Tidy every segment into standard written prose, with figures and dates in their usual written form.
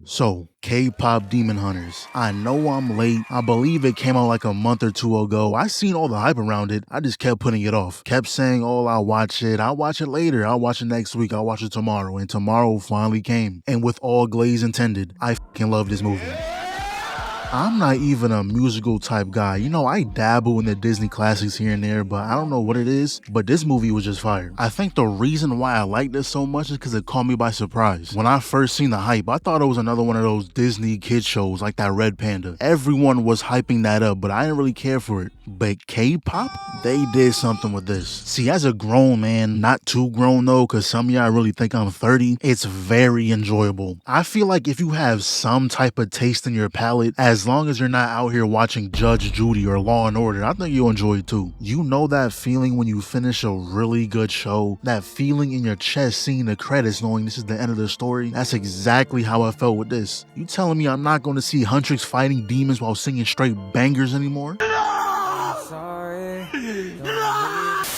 So, K-Pop Demon Hunters. I know I'm late. I believe it came out like a month or two ago. I seen all the hype around it. I just kept putting it off. Kept saying, oh, I'll watch it later. I'll watch it next week. I'll watch it tomorrow. And tomorrow finally came. And with all glaze intended, I fucking love this movie. I'm not even a musical type guy. You know, I dabble in the Disney classics here and there, but I don't know what it is. But this movie was just fire. I think the reason why I like this so much is because it caught me by surprise. When I first seen the hype, I thought it was another one of those Disney kid shows like that Red Panda. Everyone was hyping that up, but I didn't really care for it. But K-pop, they did something with this. See, as a grown man, not too grown though, because some of y'all really think I'm 30, it's very enjoyable. I feel like if you have some type of taste in your palate, as long as you're not out here watching Judge Judy or Law and Order, I think you'll enjoy it too. You know that feeling when you finish a really good show? That feeling in your chest seeing the credits knowing this is the end of the story? That's exactly how I felt with this. You telling me I'm not going to see Huntrix fighting demons while singing straight bangers anymore?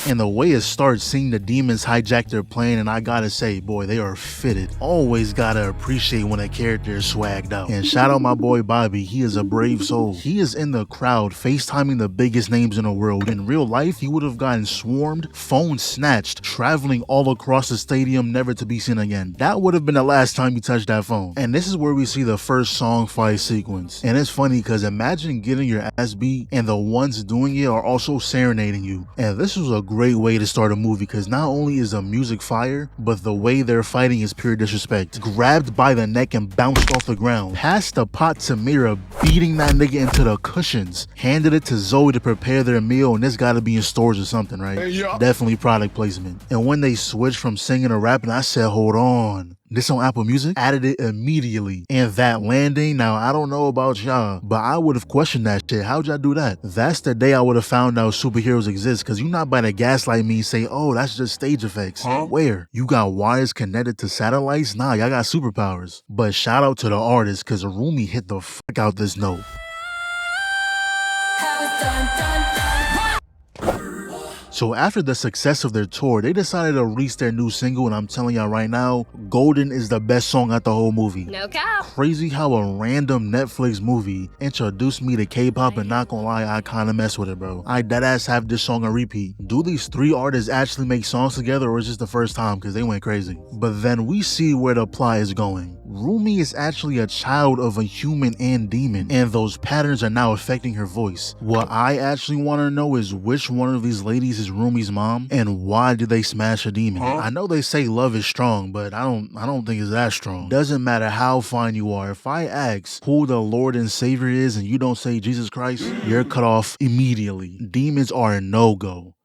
And the way it starts, seeing the demons hijack their plane, and I gotta say, boy, they are fitted. Always gotta appreciate when a character is swagged out. And shout out my boy Bobby, he is a brave soul. He is in the crowd, FaceTiming the biggest names in the world. In real life, he would have gotten swarmed, phone snatched, traveling all across the stadium, never to be seen again. That would have been the last time he touched that phone. And this is where we see the first song fight sequence. And it's funny because imagine getting your ass beat and the ones doing it are also serenading you. And this was a great way to start a movie because not only is the music fire, but the way they're fighting is pure disrespect. Grabbed by the neck and bounced off the ground. Passed the pot to Mira, beating that nigga into the cushions. Handed it to Zoe to prepare their meal, and this gotta be in stores or something, right? Hey, yeah. Definitely product placement. And when they switched from singing to rapping, I said, hold on. This on Apple Music? Added it immediately. And that landing, now I don't know about y'all, but I would have questioned that shit. How'd y'all do that? That's the day I would have found out superheroes exist, because you're not about to gaslight me and say, oh, that's just stage effects. Huh? Where? You got wires connected to satellites? Nah, y'all got superpowers. But shout out to the artist, because Rumi hit the fuck out this note. So after the success of their tour, they decided to release their new single, and I'm telling y'all right now, Golden is the best song at the whole movie. No cap. Crazy how a random Netflix movie introduced me to K-pop, and not gonna lie, I kinda mess with it, bro. I deadass have this song on repeat. Do these three artists actually make songs together, or is this the first time? Because they went crazy. But then we see where the plot is going. Rumi is actually a child of a human and demon, and those patterns are now affecting her voice. What I actually want to know is which one of these ladies is Rumi's mom, and why did they smash a demon? I know they say love is strong, but I don't think it's that strong. Doesn't matter how fine you are. If I ask who the Lord and Savior is and you don't say Jesus Christ, you're cut off immediately. Demons are a no-go.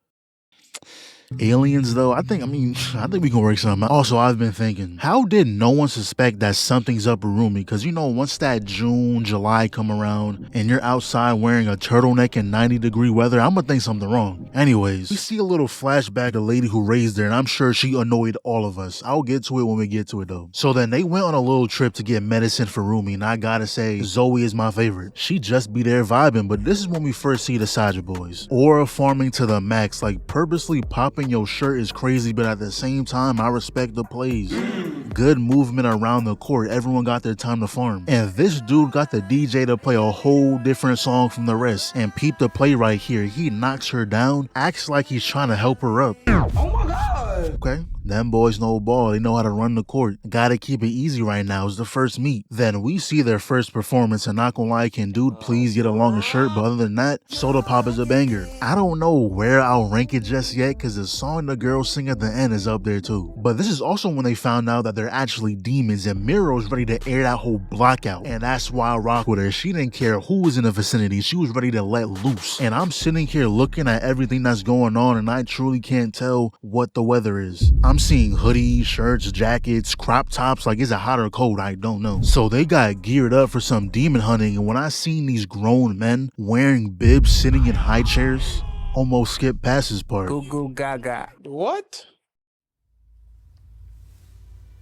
Aliens though, I think we can work something out. Also, I've been thinking, how did no one suspect that something's up with Rumi? Because you know, once that June, July come around and you're outside wearing a turtleneck in 90-degree weather, I'm gonna think something wrong. Anyways, we see a little flashback of the lady who raised her, and I'm sure she annoyed all of us. I'll get to it when we get to it though. So then they went on a little trip to get medicine for Rumi, and I gotta say, Zoe is my favorite. She just be there vibing, but this is when we first see the Saja Boys. Aura farming to the max, like purposely popping your shirt is crazy, but at the same time, I respect the plays. Good movement around the court. Everyone got their time to farm. And this dude got the DJ to play a whole different song from the rest. And peep the play right here. He knocks her down, acts like he's trying to help her up. Oh my God. Okay. Them boys know ball. They know how to run the court. Gotta keep it easy right now. It's the first meet. Then we see their first performance, and not gonna lie, can dude please get a longer shirt? But other than that, Soda Pop is a banger. I don't know where I'll rank it just yet, because the song the girls sing at the end is up there too. But this is also when they found out that they're actually demons, and Mira was ready to air that whole block out. And that's why I rock with her. She didn't care who was in the vicinity. She was ready to let loose. And I'm sitting here looking at everything that's going on, and I truly can't tell what the weather is. I'm seeing hoodies, shirts, jackets, crop tops. Like, is it hot or cold? I don't know. So they got geared up for some demon hunting, and when I seen these grown men wearing bibs sitting in high chairs, almost skipped past this part. Goo goo gaga. What?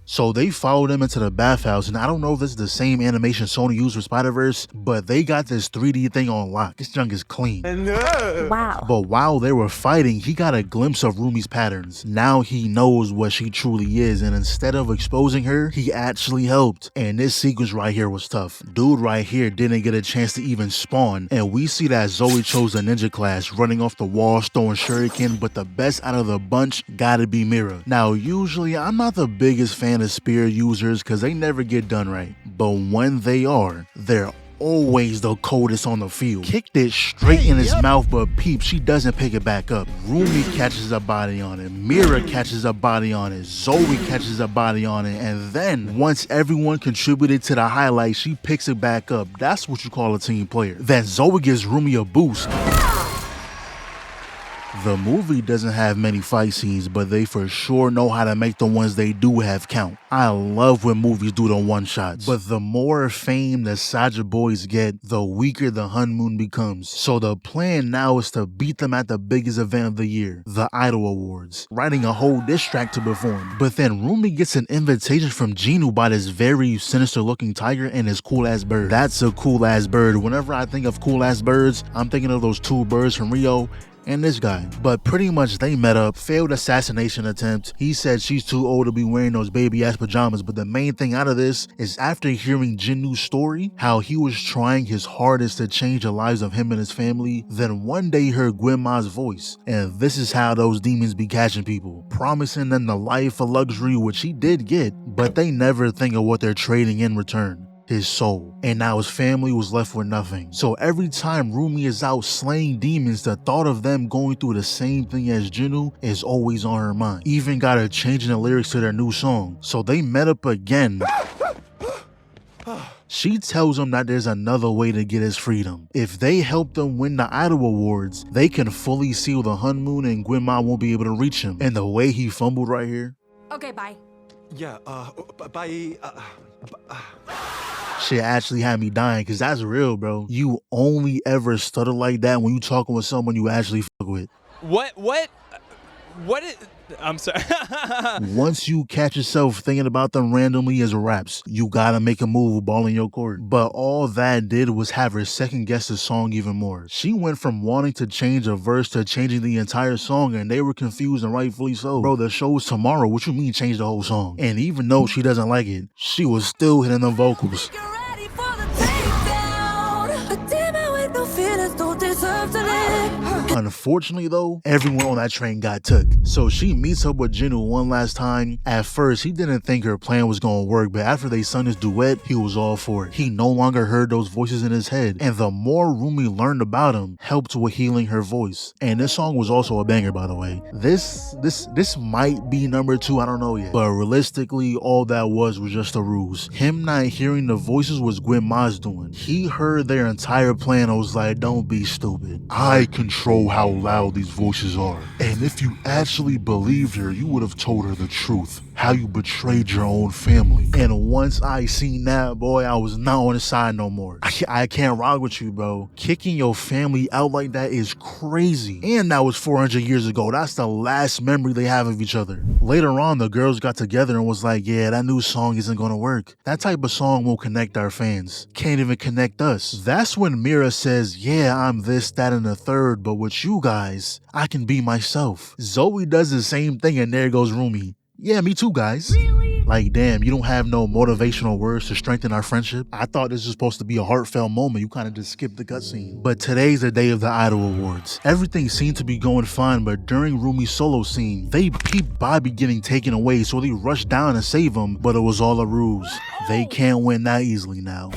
So they followed them into the bathhouse, and I don't know if this is the same animation Sony used for Spider-Verse, but they got this 3D thing on lock. This junk is clean. Wow. But while they were fighting, he got a glimpse of Rumi's patterns. Now he knows what she truly is, and instead of exposing her, he actually helped. And this sequence right here was tough. Dude right here didn't get a chance to even spawn, and we see that Zoe chose the ninja class, running off the walls, throwing shuriken, but the best out of the bunch gotta be Mira. Now, usually I'm not the biggest fan of spear users because they never get done right, but when they are, they're always the coldest on the field. Kicked it straight in his mouth, but peep, she doesn't pick it back up. Rumi catches a body on it, Mira catches a body on it, Zoe catches a body on it, and then once everyone contributed to the highlight, she picks it back up. That's what you call a team player. Then Zoe gives Rumi a boost. The movie doesn't have many fight scenes, but they for sure know how to make the ones they do have count. I love when movies do the one-shots, but the more fame the Saja Boys get, the weaker the honeymoon becomes. So the plan now is to beat them at the biggest event of the year, the Idol Awards, writing a whole diss track to perform. But then Rumi gets an invitation from Ginu by this very sinister-looking tiger and his cool-ass bird. That's a cool-ass bird. Whenever I think of cool-ass birds, I'm thinking of those two birds from Rio and this guy. But pretty much they met up, failed assassination attempt. He said she's too old to be wearing those baby ass pajamas, but the main thing out of this is after hearing Ginu's story, how he was trying his hardest to change the lives of him and his family, then one day he heard Gwi-Ma's voice, and this is how those demons be catching people, promising them the life of luxury, which he did get, but they never think of what they're trading in return. His soul. And now his family was left with nothing. So every time Rumi is out slaying demons, the thought of them going through the same thing as Ginu is always on her mind. Even got her changing the lyrics to their new song. So they met up again. She tells him that there's another way to get his freedom. If they help them win the Idol Awards, they can fully seal the honeymoon and Gwi-Ma won't be able to reach him. And the way he fumbled right here. Okay, bye. Yeah, bye. Shit actually had me dying, because that's real, bro. You only ever stutter like that when you talking with someone you actually fuck with. What is... I'm sorry. Once you catch yourself thinking about them randomly as raps, you gotta make a move ball in your court. But all that did was have her second guess the song even more. She went from wanting to change a verse to changing the entire song, and they were confused and rightfully so. Bro, the show's tomorrow. What you mean change the whole song? And even though she doesn't like it, she was still hitting the vocals. Unfortunately though, everyone on that train got took. So she meets up with Ginu one last time. At first, he didn't think her plan was gonna work, but after they sung this duet, he was all for it. He no longer heard those voices in his head, and the more Rumi learned about him, helped with healing her voice. And this song was also a banger, by the way. This might be number 2, I don't know yet. But realistically, all that was just a ruse. Him not hearing the voices was Gwi-Ma's doing. He heard their entire plan and was like, don't be stupid. I control how loud these voices are. And if you actually believed her, you would have told her the truth. How you betrayed your own family. And once I seen that, boy, I was not on his side no more. I can't rock with you, bro. Kicking your family out like that is crazy. And that was 400 years ago. That's the last memory they have of each other. Later on, the girls got together and was like, yeah, that new song isn't gonna work. That type of song won't connect our fans. Can't even connect us. That's when Mira says, yeah, I'm this, that, and the third, but with you guys, I can be myself. Zoe does the same thing, and there goes Rumi. Yeah, me too, guys. Really? Like, damn, you don't have no motivational words to strengthen our friendship? I thought this was supposed to be a heartfelt moment. You kind of just skipped the cutscene. But today's the day of the Idol Awards. Everything seemed to be going fine, but during Rumi's solo scene, they peeped Bobby getting taken away, so they rushed down to save him, but it was all a ruse. They can't win that easily now.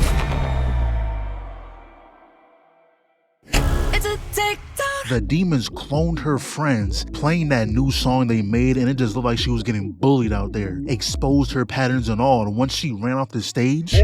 It's a TikTok. The demons cloned her friends, playing that new song they made, and it just looked like she was getting bullied out there. Exposed her patterns and all, and once she ran off the stage,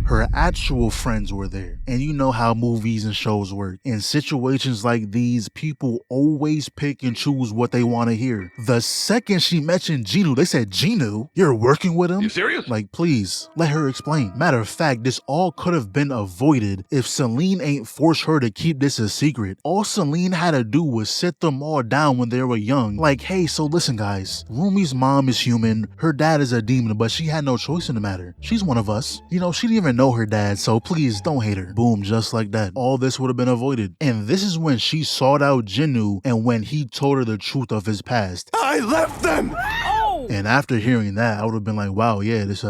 her actual friends were there. And you know how movies and shows work. In situations like these, people always pick and choose what they want to hear. The second she mentioned Ginu, they said, Ginu? You're working with him? You serious? Like, please, let her explain. Matter of fact, this all could have been avoided if Celine ain't forced her to keep this a secret. All Celine Celine had to do was sit them all down when they were young. Like, hey, so listen guys, Rumi's mom is human, her dad is a demon, but she had no choice in the matter. She's one of us. You know, she didn't even know her dad, so please don't hate her. Boom, just like that. All this would have been avoided. And this is when she sought out Ginu and when he told her the truth of his past. I left them! And after hearing that, I would have been like, wow, yeah, this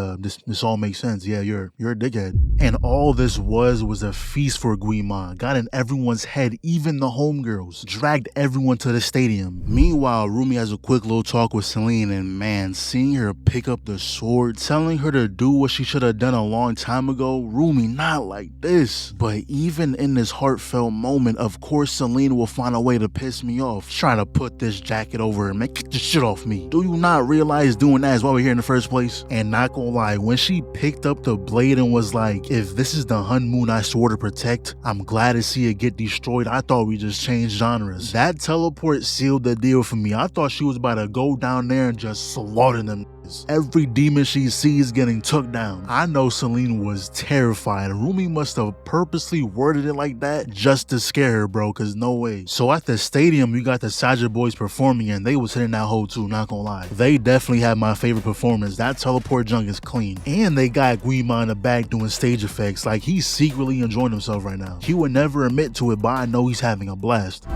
all makes sense. Yeah, you're a dickhead. And all this was a feast for Gwi-Ma. Got in everyone's head, even the homegirls. Dragged everyone to the stadium. Meanwhile, Rumi has a quick little talk with Celine, and man, seeing her pick up the sword, telling her to do what she should have done a long time ago, Rumi, not like this. But even in this heartfelt moment, of course Celine will find a way to piss me off. Trying to put this jacket over her, man, get the shit off me. Do you not realize doing that is why we're here in the first place? And not gonna lie, when she picked up the blade and was like, if this is the Hun Moon I swore to protect, I'm glad to see it get destroyed, I thought we just changed genres. That teleport sealed the deal for me. I thought she was about to go down there and just slaughter them. Every demon she sees getting took down. I know Celine was terrified. Rumi must have purposely worded it like that just to scare her, bro, cause no way. So at the stadium, you got the Saja Boys performing and they was hitting that hole too, not gonna lie. They definitely had my favorite performance. That teleport junk is clean. And they got Gwi-Ma in the back doing stage effects. Like, he's secretly enjoying himself right now. He would never admit to it, but I know he's having a blast.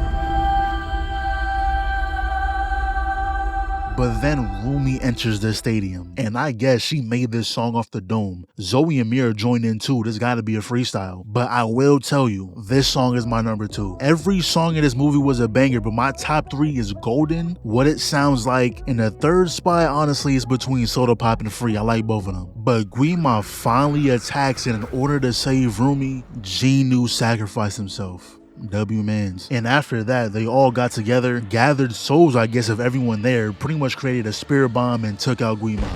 But then Rumi enters the stadium, and I guess she made this song off the dome. Zoey and Mira joined in too. This gotta be a freestyle. But I will tell you, this song is my number 2. Every song in this movie was a banger, but my top 3 is Golden, What It Sounds Like, and the third spot, honestly, is between Soda Pop and Free. I like both of them. But Gwi-Ma finally attacks, and in order to save Rumi, Ginu sacrificed himself. W-mans. And after that, they all got together, gathered souls, I guess, of everyone there, pretty much created a spirit bomb and took out Gwi-Ma.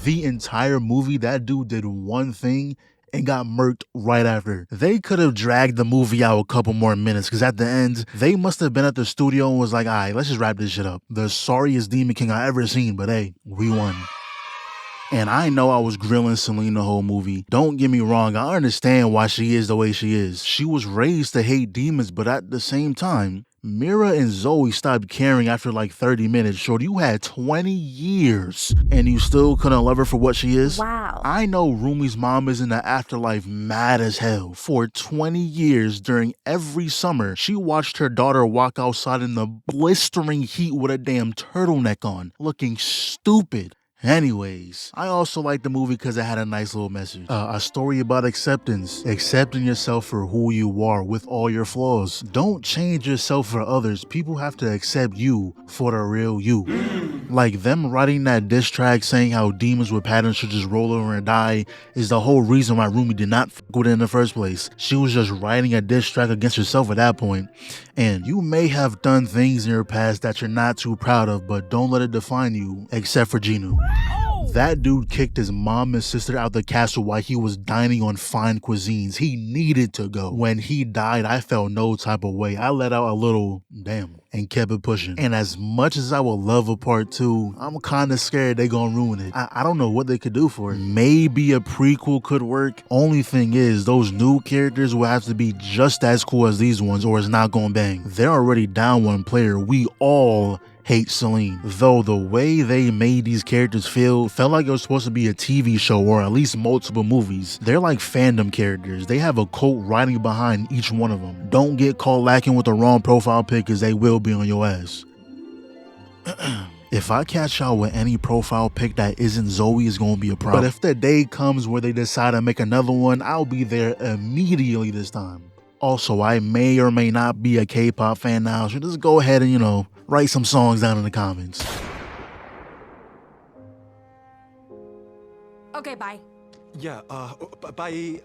The entire movie, that dude did one thing and got murked right after. They could have dragged the movie out a couple more minutes, because at the end, they must have been at the studio and was like, all right, let's just wrap this shit up. The sorriest Demon King I ever seen, but hey, we won. And I know I was grilling Celine the whole movie. Don't get me wrong, I understand why she is the way she is. She was raised to hate demons, but at the same time, Mira and Zoey stopped caring after like 30 minutes. Shorty, you had 20 years and you still couldn't love her for what she is? Wow. I know Rumi's mom is in the afterlife mad as hell. For 20 years, during every summer, she watched her daughter walk outside in the blistering heat with a damn turtleneck on, looking stupid. Anyways, I also like the movie because it had a nice little message. A story about acceptance. Accepting yourself for who you are with all your flaws. Don't change yourself for others. People have to accept you for the real you. Like them writing that diss track saying how demons with patterns should just roll over and die is the whole reason why Rumi did not fuck with it in the first place. She was just writing a diss track against herself at that point. And you may have done things in your past that you're not too proud of, but don't let it define you, except for Ginu. That dude kicked his mom and sister out the castle while he was dining on fine cuisines. He needed to go. When he died, I felt no type of way. I let out a little damn and kept it pushing. And as much as I would love a part 2, I'm kind of scared they gonna ruin it. I don't know what they could do for it. Maybe a prequel could work. Only thing is, those new characters will have to be just as cool as these ones or it's not gonna bang. They're already down one player. We all hate Celine. Though the way they made these characters felt like it was supposed to be a TV show or at least multiple movies. They're like fandom characters. They have a cult riding behind each one of them. Don't get caught lacking with the wrong profile pic because they will be on your ass. If I catch y'all with any profile pic that isn't Zoey, it's gonna be a problem. But if the day comes where they decide to make another one, I'll be there immediately this time. Also, I may or may not be a K-pop fan now, so just go ahead and, write some songs down in the comments. Okay, bye. Yeah, bye.